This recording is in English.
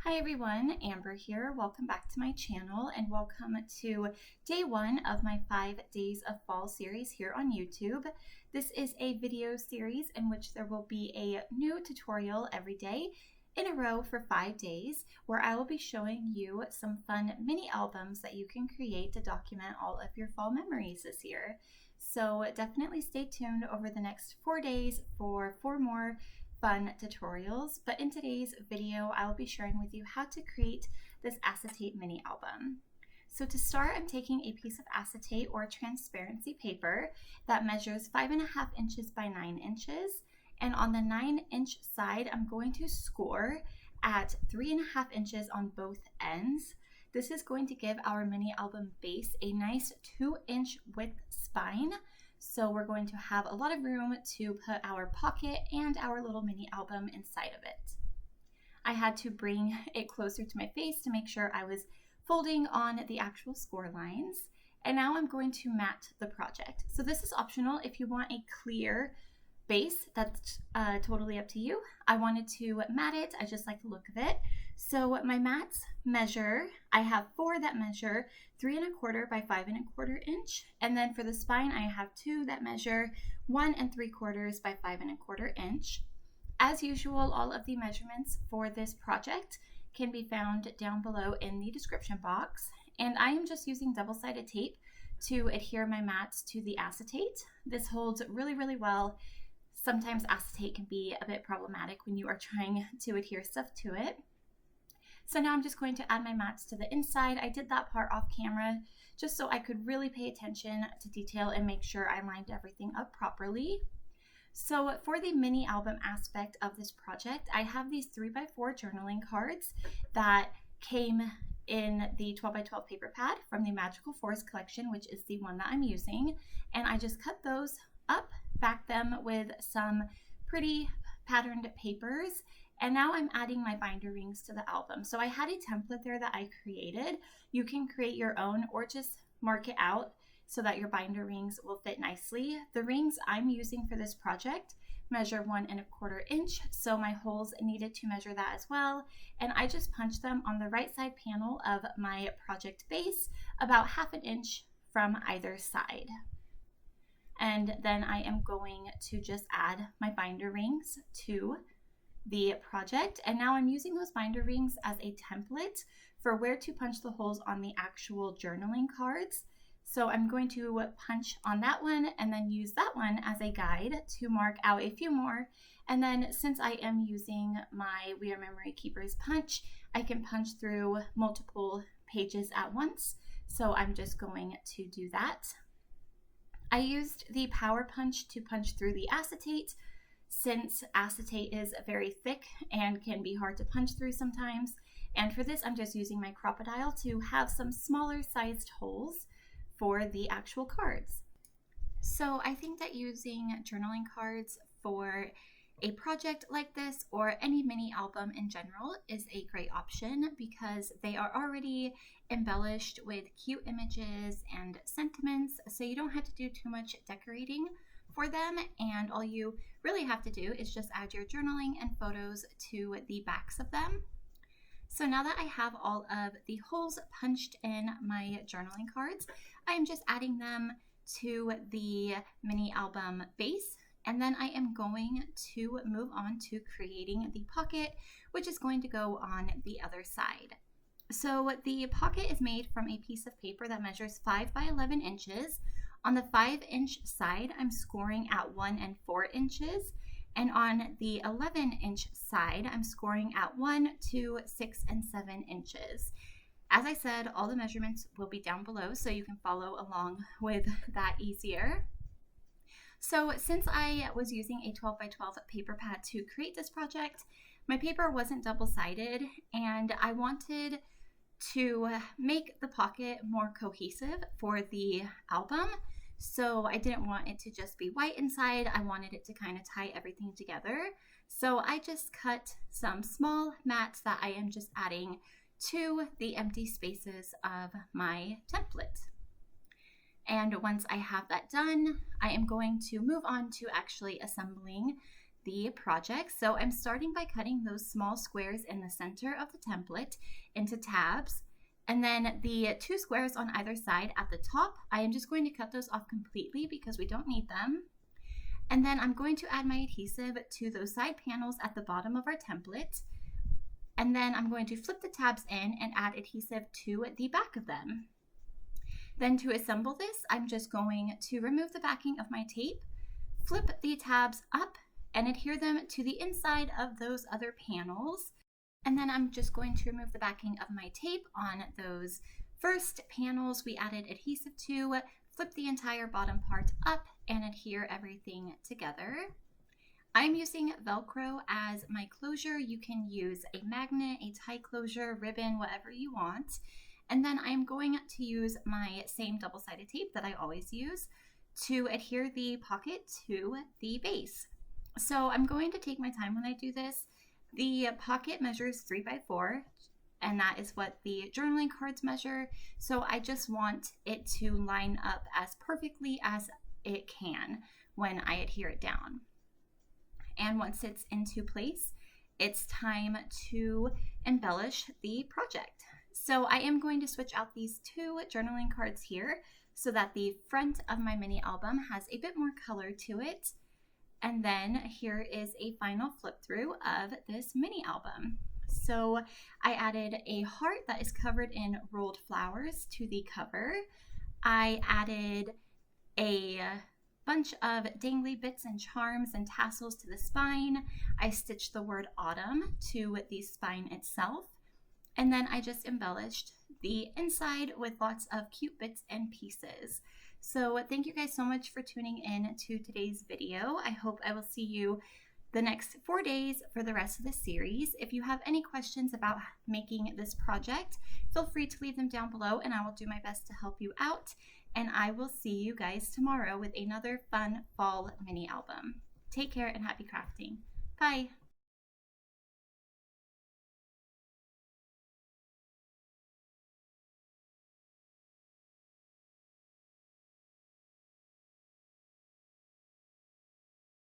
Hi everyone, Amber here. Welcome back to my channel and welcome to day one of my 5 Days of Fall series here on YouTube. This is a video series in which there will be a new tutorial every day in a row for 5 days where I will be showing you some fun mini albums that you can create to document all of your fall memories this year. So definitely stay tuned over the next 4 days for 4 more fun tutorials, but in today's video I will be sharing with you how to create this acetate mini album. So to start, I'm taking a piece of acetate or transparency paper that measures 5.5 inches by 9 inches, and on the 9-inch side I'm going to score at 3.5 inches on both ends. This is going to give our mini album base a nice 2-inch width spine. So we're going to have a lot of room to put our pocket and our little mini album inside of it. I had to bring it closer to my face to make sure I was folding on the actual score lines. And now I'm going to mat the project. So this is optional if you want a clear base, that's totally up to you. I wanted to mat it, I just like the look of it. So my mats measure, I have 4 that measure 3.25 by 5.25 inch, and then for the spine I have 2 that measure 1.75 by 5.25 inch. As usual, all of the measurements for this project can be found down below in the description box, and I am just using double-sided tape to adhere my mats to the acetate. This holds really well. Sometimes acetate can be a bit problematic when you are trying to adhere stuff to it. So now I'm just going to add my mats to the inside. I did that part off camera just so I could really pay attention to detail and make sure I lined everything up properly. So for the mini album aspect of this project, I have these 3x4 journaling cards that came in the 12x12 paper pad from the Magical Forest collection, which is the one that I'm using. And I just cut those up, back them with some pretty patterned papers, and now I'm adding my binder rings to the album. So I had a template there that I created. You can create your own or just mark it out so that your binder rings will fit nicely. The rings I'm using for this project measure 1.25 inch, so my holes needed to measure that as well, and I just punched them on the right side panel of my project base about 1/2 inch from either side. And then I am going to just add my binder rings to the project. And now I'm using those binder rings as a template for where to punch the holes on the actual journaling cards. So I'm going to punch on that one and then use that one as a guide to mark out a few more. And then since I am using my We Are Memory Keepers punch, I can punch through multiple pages at once. So I'm just going to do that. I used the power punch to punch through the acetate since acetate is very thick and can be hard to punch through sometimes. And for this, I'm just using my crocodile to have some smaller sized holes for the actual cards. So I think that using journaling cards for a project like this or any mini album in general is a great option because they are already embellished with cute images and sentiments, so you don't have to do too much decorating for them, and all you really have to do is just add your journaling and photos to the backs of them. So now that I have all of the holes punched in my journaling cards, I'm just adding them to the mini album base. And then I am going to move on to creating the pocket, which is going to go on the other side. So the pocket is made from a piece of paper that measures 5 by 11 inches. On the 5-inch side, I'm scoring at 1.25 inches. And on the 11-inch side, I'm scoring at 1, 2, 6, and 7 inches. As I said, all the measurements will be down below so you can follow along with that easier. So since I was using a 12x12 paper pad to create this project, my paper wasn't double-sided and I wanted to make the pocket more cohesive for the album. So I didn't want it to just be white inside. I wanted it to kind of tie everything together. So I just cut some small mats that I am just adding to the empty spaces of my template. And once I have that done, I am going to move on to actually assembling the project. So I'm starting by cutting those small squares in the center of the template into tabs. And then the 2 squares on either side at the top, I am just going to cut those off completely because we don't need them. And then I'm going to add my adhesive to those side panels at the bottom of our template. And then I'm going to flip the tabs in and add adhesive to the back of them. Then to assemble this, I'm just going to remove the backing of my tape, flip the tabs up, and adhere them to the inside of those other panels. And then I'm just going to remove the backing of my tape on those first panels we added adhesive to, flip the entire bottom part up, and adhere everything together. I'm using Velcro as my closure. You can use a magnet, a tie closure, ribbon, whatever you want. And then I'm going to use my same double-sided tape that I always use to adhere the pocket to the base. So I'm going to take my time when I do this. The pocket measures 3 by 4, and that is what the journaling cards measure. So I just want it to line up as perfectly as it can when I adhere it down. And once it's into place, it's time to embellish the project. So I am going to switch out these 2 journaling cards here so that the front of my mini album has a bit more color to it. And then here is a final flip through of this mini album. So I added a heart that is covered in rolled flowers to the cover. I added a bunch of dangly bits and charms and tassels to the spine. I stitched the word autumn to the spine itself. And then I just embellished the inside with lots of cute bits and pieces. So thank you guys so much for tuning in to today's video. I hope I will see you the next 4 days for the rest of the series. If you have any questions about making this project, feel free to leave them down below and I will do my best to help you out. And I will see you guys tomorrow with another fun fall mini album. Take care and happy crafting. Bye.